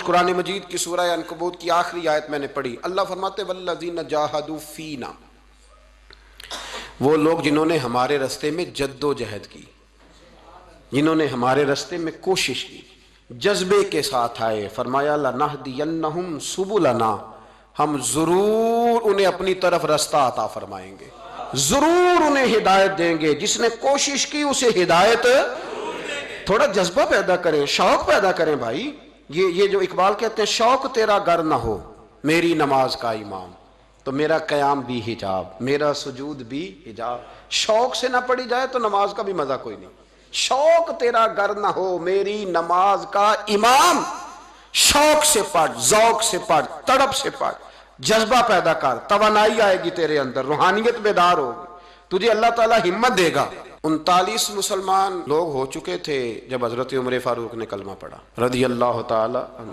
قرآن مجید کی سورہ عنکبوت کی آخری آیت میں نے پڑھی، اللہ فرماتے والذین جاہدوا فینا، وہ لوگ جنہوں نے ہمارے راستے میں جد و جہد کی، جنہوں نے ہمارے راستے میں کوشش کی، جذبے کے ساتھ آئے، فرمایا لنہدینہم سبلنا، ہم ضرور انہیں اپنی طرف راستہ عطا فرمائیں گے، ضرور انہیں ہدایت دیں گے۔ جس نے کوشش کی اسے ہدایت، تھوڑا جذبہ پیدا کریں، شوق پیدا کریں بھائی۔ یہ جو اقبال کہتے ہیں شوق تیرا گر نہ ہو میری نماز کا امام، تو میرا قیام بھی حجاب، میرا سجود بھی حجاب۔ شوق سے نہ پڑھی جائے تو نماز کا بھی مزہ کوئی نہیں۔ شوق تیرا گر نہ ہو میری نماز کا امام، شوق سے پڑھ، ذوق سے پڑھ، تڑپ سے پڑھ، جذبہ پیدا کر، توانائی آئے گی تیرے اندر، روحانیت بیدار ہوگی، تجھے اللہ تعالیٰ ہمت دے گا۔ 39 مسلمان لوگ ہو چکے تھے جب حضرت عمر فاروق نے کلمہ پڑھا رضی اللہ تعالی عنہ۔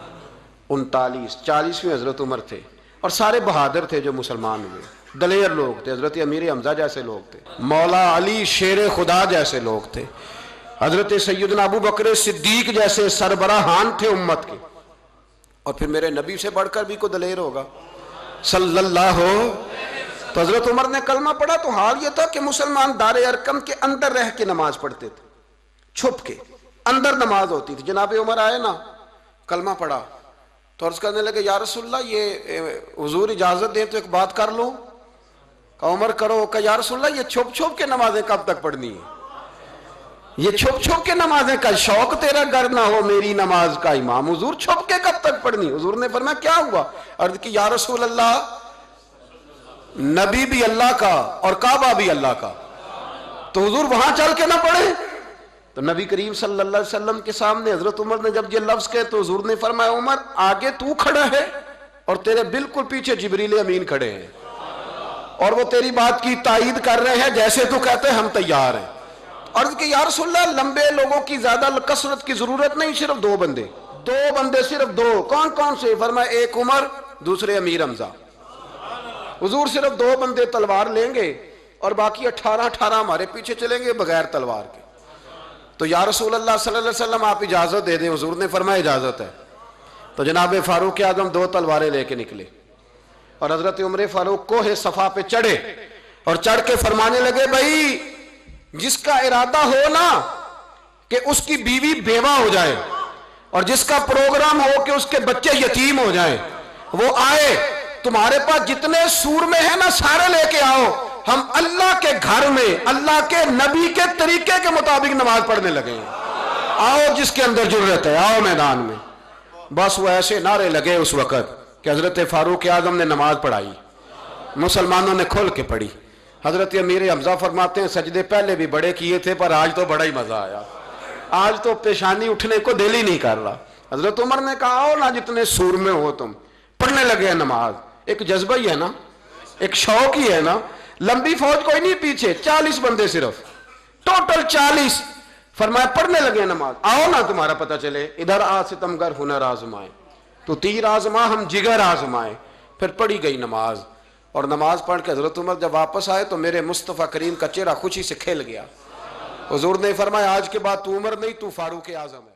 39، 40ویں حضرت عمر تھے، اور سارے بہادر تھے جو مسلمان ہوئے، دلیر لوگ تھے، حضرت امیر حمزہ جیسے لوگ تھے، مولا علی شیر خدا جیسے لوگ تھے، حضرت سیدنا ابو بکر صدیق جیسے سربراہان تھے امت کے۔ اور پھر میرے نبی سے بڑھ کر بھی کوئی دلیر ہوگا صلی اللہ ہو۔ تو حضرت عمر نے کلمہ پڑھا تو حال یہ تھا کہ مسلمان دار ارقم کے اندر رہ کے نماز پڑھتے تھے، چھپ کے اندر نماز ہوتی تھی۔ جناب عمر آئے نا، کلمہ پڑھا تو عرض کرنے لگے یا رسول اللہ یہ حضور اجازت دیں تو ایک بات کر لوں؟ کہ عمر کرو۔ کہ یا رسول اللہ یہ چھپ چھپ کے نمازیں کب تک پڑھنی ہیں؟ یہ چھپ چھپ کے نمازیں کا شوق تیرا گر نہ ہو میری نماز کا امام، حضور چھپ کے کب تک پڑھنی؟ حضور نے فرمایا کیا ہوا؟ عرض کی یا رسول اللہ نبی بھی اللہ کا اور کعبہ بھی اللہ کا، تو حضور وہاں چل کے نہ پڑھے؟ تو نبی کریم صلی اللہ علیہ وسلم کے سامنے حضرت عمر نے جب یہ لفظ کہے تو حضور نے فرمایا عمر آگے تو کھڑا ہے اور تیرے بالکل پیچھے جبریل امین کھڑے ہیں، اور وہ تیری بات کی تائید کر رہے ہیں، جیسے تو کہتے ہیں ہم تیار ہیں۔ عرض کہ یا رسول اللہ لمبے لوگوں کی زیادہ کثرت کی ضرورت نہیں، صرف دو بندے صرف دو۔ کون کون سے؟ فرمایا ایک عمر، دوسرے امیر حمزہ۔ حضور صرف دو بندے تلوار لیں گے اور باقی 18 ہمارے پیچھے چلیں گے بغیر تلوار کے۔ تو یا رسول اللہ صلی اللہ علیہ وسلم آپ اجازت دے دیں۔ حضور نے فرمایا اجازت ہے۔ تو جناب فاروق اعظم 2 تلواریں لے کے نکلے اور حضرت عمر فاروق کوہ صفا پہ چڑھے اور چڑھ کے فرمانے لگے بھائی جس کا ارادہ ہو نا کہ اس کی بیوی بیوہ ہو جائے اور جس کا پروگرام ہو کہ اس کے بچے یتیم ہو جائیں وہ آئے، تمہارے پاس جتنے سور میں ہیں نا سارے لے کے آؤ، ہم اللہ کے گھر میں اللہ کے نبی کے طریقے کے مطابق نماز پڑھنے لگے ہیں۔ آؤ جس کے اندر جرت ہے آؤ میدان میں۔ بس وہ ایسے نعرے لگے اس وقت کہ حضرت فاروق اعظم نے نماز پڑھائی، مسلمانوں نے کھول کے پڑھی۔ حضرت امیر حمزہ فرماتے ہیں سجدے پہلے بھی بڑے کیے تھے پر آج تو بڑا ہی مزہ آیا، آج تو پیشانی اٹھنے کو دل ہی نہیں کر رہا۔ حضرت عمر نے کہا آؤ نا جتنے سور میں ہو تم، پڑھنے لگے ہیں نماز۔ ایک جذبہ ہی ہے نا، ایک شوق ہی ہے نا، لمبی فوج کوئی نہیں پیچھے، 40 بندے صرف، ٹوٹل 40۔ فرمایا پڑھنے لگے نماز، آؤ نا تمہارا پتہ چلے، ادھر آ ستمگر ہنر آزمائے، تو تیر آزما ہم جگر آزمائے۔ پھر پڑھی گئی نماز، اور نماز پڑھ کے حضرت عمر جب واپس آئے تو میرے مصطفیٰ کریم کا چہرہ خوشی سے کھل گیا۔ حضور نے فرمایا آج کے بعد تو عمر نہیں تو فاروق اعظم ہے۔